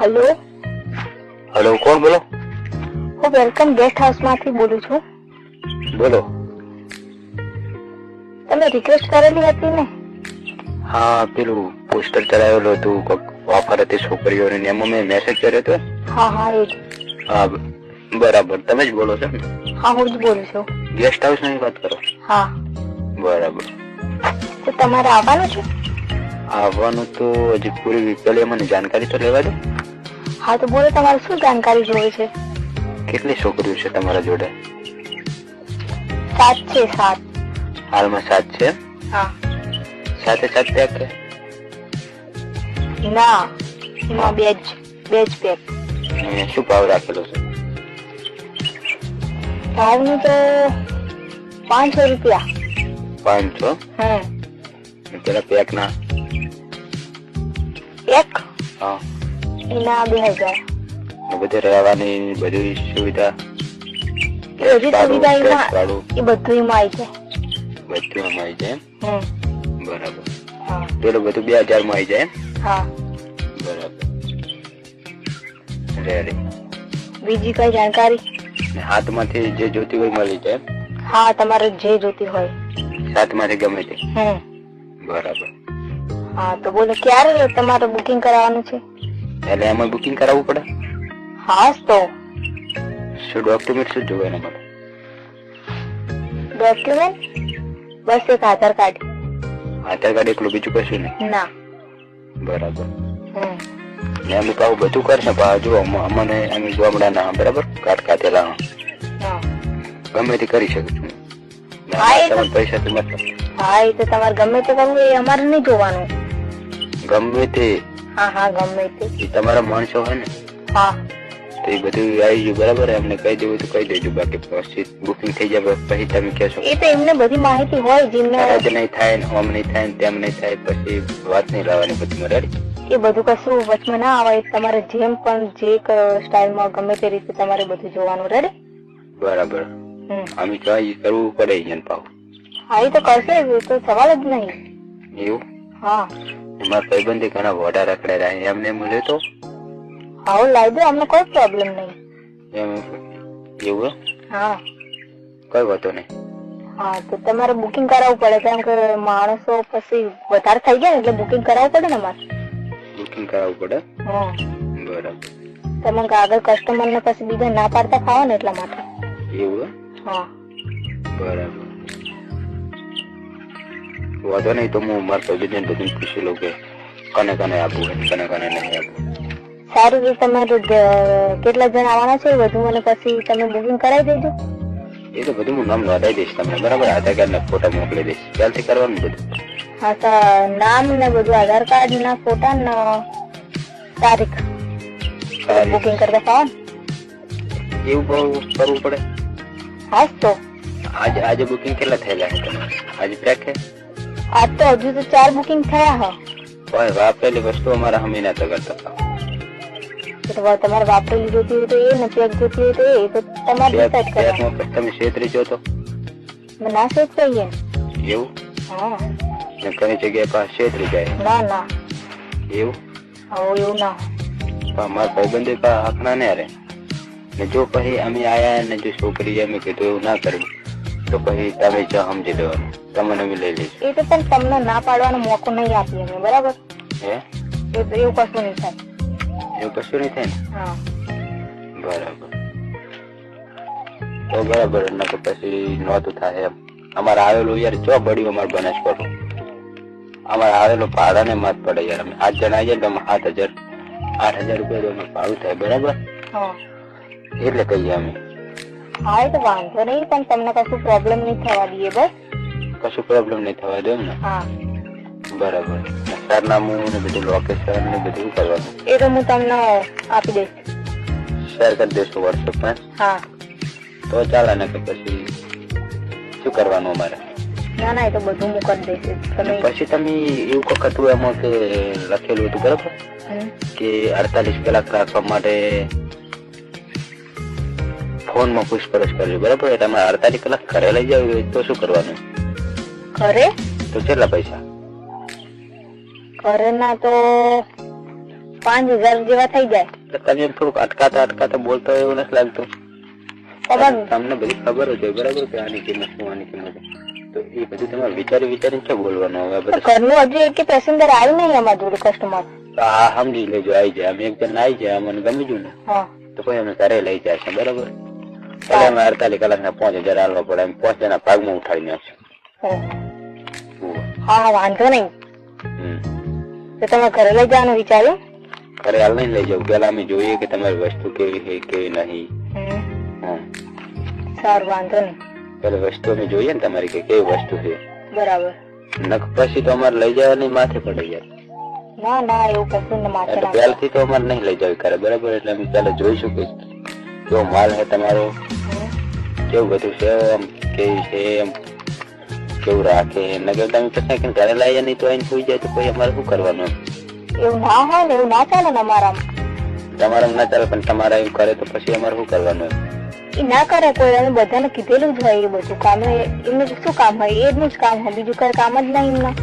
Hello hello કોણ બોલો? હું વેલકમ ગેસ્ટ હાઉસ માંથી બોલું છું. બોલો. તમે રિક્વેસ્ટ કરેલી હતી ને? હા, પેલું પોસ્ટર ચડાવેલું હતું, ઓફર હતી છોકરીઓની, એમાં મેં મેસેજ કર્યો હતો. હા હા એ જ. હા બરાબર, તમે જ બોલો છો ને? હા હું જ બોલું છું. ગેસ્ટ હાઉસ ની વાત કરો? હા બરાબર. તો તમારે આવવાનું છે? આવવાનું તો હજી પૂરી પેલી મને જાણકારી તો લેવા દો. હા તો બોલો, તમારે શું જાણકારી જોઈએ છે? કેટલી છોકરીઓ છે તમારા જોડે? 7 છે. 7 હાલમાં 7 છે? હા. 7 પેક છે? ના, એમાં બે જ પેક. શું ભાવ રાખેલો છે? ભાવનું તો 500 રૂપિયા. 500? પેલા પેક ના? એક હા, એના 2000. બધે રહેવાની બધી સુવિધા? બધી સુવિધા એમાં, એ બધું એમાં આવી જાય. બધું એમાં આવી જાય? બરાબર. હા. પેલું બધું 2000 માં આવી જાય? હા. બરાબર. રેડી. બીજી કઈ જાણકારી? હાથમાંથી જે જોતી હોય મળી જાય? હા, તમારે જે જોતી હોય. હાથમાંથી ગમે તે? બરાબર. હા તો બોલો, ક્યારે તમારે બુકિંગ કરાવવાનું છે? એટલે એમાં બુકિંગ કરાવવું પડે? હા તો શું ડોક્યુમેન્ટ શું જોવે એના માટે? ડોક્યુમેન્ટ બસ એક આધાર કાર્ડ. આધાર કાર્ડ એકલું, બીજું કશું નહીં? ના. બરાબર. અમે પાછું બધું કરશે, જો અમને અમે ગામડાના બરાબર કાટ કાઢેલા ગમે તે કરી શકું છું. પૈસા તો મતલબ? હા, એ તો તમારે ગમે તે કરવું, એ અમારે નહીં જોવાનું. ગમે તે? હા હા, ગમે તે. એ તમારા માણસો હોય ને? હા. તો એ બધું આવી ગયું બરાબર, એમને કહી દેવું તો કહી દેજો, બાકી પછી બુકિંગ થઈ જાય પછી તમે કહેશો. એ તો એમને બધી માહિતી હોય, જેમને રદ નહીં થાય ને ઓમ નહીં થાય ને તેમ નહીં થાય, પછી વાત નહીં લાવવાની બધી. રેડી? એ બધું કશું વચમાં ના આવે. તમારે જેમ પણ જે સ્ટાઇલમાં ગમે તે રીતે તમારે બધું જોવાનું. રેડી? બરાબર. અમે ટ્રાય કરવું પડે અહીંયા પાવ? હા, એ તો કરશે, એ તો સવાલ જ નહીં. એવું? હા. મારા ભાઈબંધી ઘણા વોડા રખડે રહ્યા, એમને મળે તો? હા, લાવી દો, અમને કોઈ પ્રોબ્લેમ નહીં. એમ? એવું? હા. કઈ વાતો નહીં. હા તો તમારે બુકિંગ કરાવવું પડે, કેમ કે માણસો પછી વધારે થઈ ગયા ને, એટલે બુકિંગ કરાવવું પડે ને મારે. બુકિંગ કરાવવું પડે? બરાબર. તમે આગળ કસ્ટમર ને પછી બીજા ના પાડતા ખાવા ને, એટલા માટે. એવું? હા. બરાબર. વાંધો નહીં, તો હું મારા ભાઈબંધને બધું પૂછી લઉં કે કને કને આપવું હોય, કને કને નહીં આપવું. સારું. તો તમારે કેટલા જણ આવવાના છે બધું મને પછી તમે બુકિંગ કરાવી દેજો. એ તો બધું હું નામ નોંધાઈ દઈશ તમને, બરાબર? આધાર કાર્ડ ના ફોટા મોકલી દઈશ. ક્યારથી કરવાનું બધું? હા તો નામ ને બધું, આધાર કાર્ડ ના ફોટા ને તારીખ બુકિંગ કરતા ફાવે. એવું બહુ કરવું પડે? હા તો આજે બુકિંગ કેટલા થયેલા છે તમારે? આજે પેક છે? આજ તો હજુ તો 4 બુકિંગ થયા હા. કોઈ વાપરેલી વસ્તુ અમારા હમી ના તો કરતા. તમારે વાપરેલી જોતી હોય તો એ ને પેક જોતી હોય તો એ તો તમારે ડિસાઈડ કરવાનું. તમે છેતરી જો તો ના છેતરીએ. એવું? હા. ઘણી જગ્યાએ પાસે છેતરી જાય. ના ના એવું? હા એવું ના. મારા ભાઈબંધે હકના ને અરે ને, જો પછી અમે આયા ને જો છોકરી અમે કીધું એવું ના કર્યું તો પછી તમે જ સમજી દેવાનું, તમને અમે લઈ લઈશું. એ તો પણ તમને ના પાડવાનો મોકો નહીં આપીએ અમે, બરાબર? હે? એવું કશું નહીં થાય. એવું કશું નહીં થાય ને? હા. બરાબર. તો બરાબર, ના તો પછી નહોતું થાય એમ. અમારે આવેલું યાર ચો બળ્યું, અમારે બનાસ પડું. અમારે આવેલું ભાડા ને મત પડે યાર. અમે 8 જણા આવીએ તો 8,000 રૂપિયા તો ભાડું થાય, બરાબર? હા. એટલે કહીએ અમે. હા એ તો વાંધો નહીં, પણ તમને કશું પ્રોબ્લેમ નહીં થવા દઈએ. બસ કશું પ્રોબ્લેમ નહીં થવા દો ને? હા. બરાબર. સરનામું ને બધું, લોકેશન ને બધું કરવાનું? એ તો હું તમને આપી દઈશ. શેર કરી દેશો વોટ્સએપ પર? હા. તો ચાલે ને? કે પછી શું કરવાનું અમારે? ના ના, એ તો બધું હું કરી દઈશ. પછી તમે એવું કંઈક હતું એમાં કે લખેલું હતું, બરાબર? કે 48 કલાક રાખવા માટે ફોનમાં પૂછપરછ કરવી, બરાબર? એટલે અમે 48 કલાક ઘરે લઈ જાવ તો શું કરવાનું? ઘરે તો કેટલા પૈસા? ઘરે ના તો 5,000 જેવા થઈ જાય. એટલે તમે થોડુંક અટકાતા બોલતા હોય એવું નથી લાગતું? તમને બધી ખબર જ હોય બરાબર કે આની કિંમત શું આની કિંમત, તો એ બધું તમારે વિચારીને શું બોલવાનું? હવે બધું ઘરનું હજુ એક પેસેન્જર આવ્યું નહીં અમારા જોડે કસ્ટમર. હા સમજી લેજો, આવી જાય. અમે એક જણ આવી જાય, અમને ગમી ગયું ને તો કોઈ અમે ઘરે લઈ જાય છે બરાબર. એટલે અમે 48 કલાકના 5,000 હાલવા પડે, એમ 5 જણા ભાગમાં ઉઠાડી નાખશું. હા વાંધો નહીં. તો તમે ઘરે લઈ જવાનું વિચાર્યું? ઘરે હાલ નહીં લઈ જાવ, પેલા અમે જોઈએ કે તમારી વસ્તુ કેવી છે કેવી નહીં. સારું વાંધો નહીં. પેલા વસ્તુ અમે જોઈએ ને તમારી કે કેવી વસ્તુ છે. બરાબર. નક પછી તો અમારે લઈ જવાની માથે પડી જાય. ના એવું કશું ને માથે ના. પહેલથી તો અમારે નહીં લઈ જવી કરે બરાબર. એટલે અમે પેલા જોઈશું કે કેવો માલ છે તમારો, કેવું બધું છે, એમ કેવી છે, એમ કેવું રાખે. નગર તમે પછી ઘરે લઈ નહીં તો એને સુઈ જાય તો કોઈ અમારે શું કરવાનું? એવું ના હોય ને, એવું ના ચાલે ને અમારા. તમારા ના ચાલે પણ તમારા એવું કરે તો પછી અમારે શું કરવાનું? એ ના કરે કોઈ, અમે બધાને કીધેલું જ હોય. એ બધું કામ એમનું શું કામ હોય? એનું જ કામ હોય, બીજું કઈ કામ જ નહીં એમના.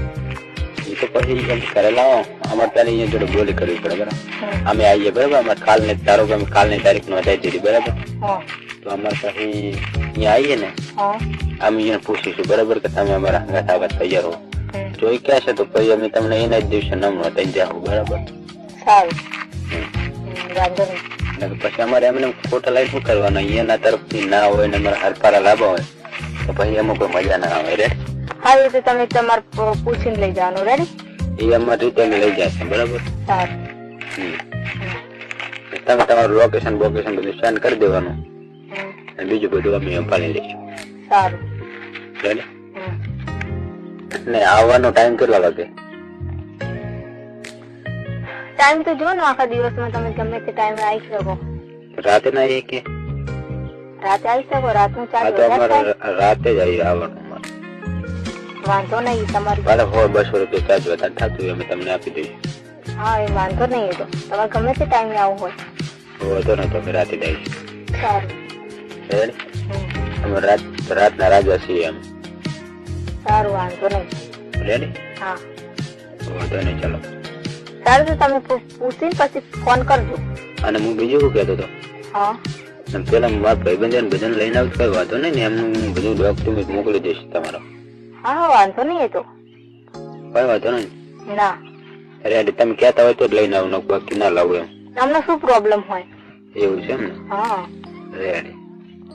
એ તો પછી ઘરે લાવો, અમારે ત્યારે અહીંયા જોડે બોલી કરવી પડે બરાબર. અમે આવીએ બરાબર. અમારે કાલને ધારો કે અમે કાલની તારીખ નોંધાઈ દીધી બરાબર, તો અમારે પછી અહીંયા આવીએ ને અમે એને પૂછીશું બરાબર કે તમે અમારા હંગાત આવવા તૈયાર હો. જો એ ક્યાં છે તો પછી અમે તમને એના જ દિવસે નામ નોંધાઈ જાવ બરાબર. સારું વાંધો નહીં. પછી અમારે એમને ખોટા લાઈન શું કરવાના? એના તરફથી ના હોય ને અમારા હરકારા લાભા હોય તો પછી એમાં કોઈ મજા ના આવે. રેડી? હા એ તો તમે તમારે પૂછીને લઈ જવાનું. રેડી? એ અમારી રીતે અમે લઈ જશે બરાબર. સારું. તમે તમારું લોકેશન બધું સેન્ડ કરી દેવાનું અને બીજું બધું અમે સંભાળી લઈશું. સારું. રેડી? ને આવવાનો ટાઈમ કેટલા વાગે? ટાઈમ તો જો ને આખા દિવસમાં તમે ગમે તે ટાઈમે આવી શકો. રાતે ના આવીએ કે રાતે આવી શકો? રાતનું હા તો અમારે રાતે જ આવવાનું. વાંધો નહીં. તમારી ભલે 100-200 રૂપિયા ચાર્જ વધારે થતું અમે તમને આપી દઈશું. હા એ વાંધો નહીં. એ તો તમારે ગમે તે ટાઈમે આવવું હોય. વાંધો નહીં તો અમે રાતે જ આવીશું. સારું. રેડી? અમે રાતના રાજા છીએ એમ. સારું વાંધો નહીં. રેડી? હા વાંધો નહીં. ચાલો સારું તો તમે પૂછીને પછી ફોન કરજો. અને હું બીજું શું કહેતો હતો, હા પેલા મારા ભાઈબંધ બધાને લઈને આવું કઈ વાંધો નહીં ને, એમનું બધું ડોક્યુમેન્ટ મોકલી દઈશ તમારો. હા વાંધો નહીં. એ તો કઈ વાંધો નહીં. ના રેડી? તમે કહેતા હોય તો જ લઈને આવું, બાકી ના લાવું એમ. તમને શું પ્રોબ્લેમ હોય? એવું છે એમ ને? હા રેડી.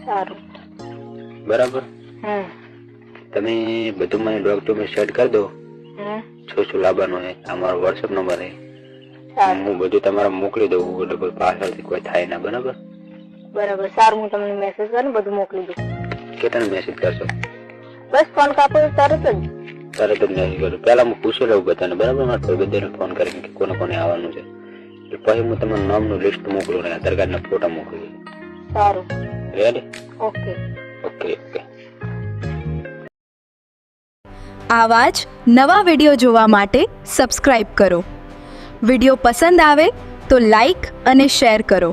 સારું બરાબર. તમે બધું મને ડોક્યુમેન્ટ સેટ કરી દો. શું લાવવાનું હોય અમારો વોટ્સએપ નંબર છે, હું બધું તમારે મોકલી દઉં એટલે કોઈ પાછળથી કોઈ થાય ના. બરાબર? બરાબર. સારું હું તમને મેસેજ કરીને બધું મોકલી દઉં. કેટલાને મેસેજ કરશો? બસ ફોન કાપો તરત જ મેસેજ કરું. પેલા હું પૂછી લઉં બધાને બરાબર, મારે કોઈ બધાને ફોન કરીને કે કોને કોને આવવાનું છે. પછી હું તમારું નામનું લિસ્ટ મોકલું ને આધાર કાર્ડના ફોટા મોકલું. સારું. રેડી? Okay okay okay. આવા જ નવા વિડીયો જોવા માટે સબસ્ક્રાઇબ કરો. વિડીયો પસંદ આવે તો લાઈક અને શેર કરો.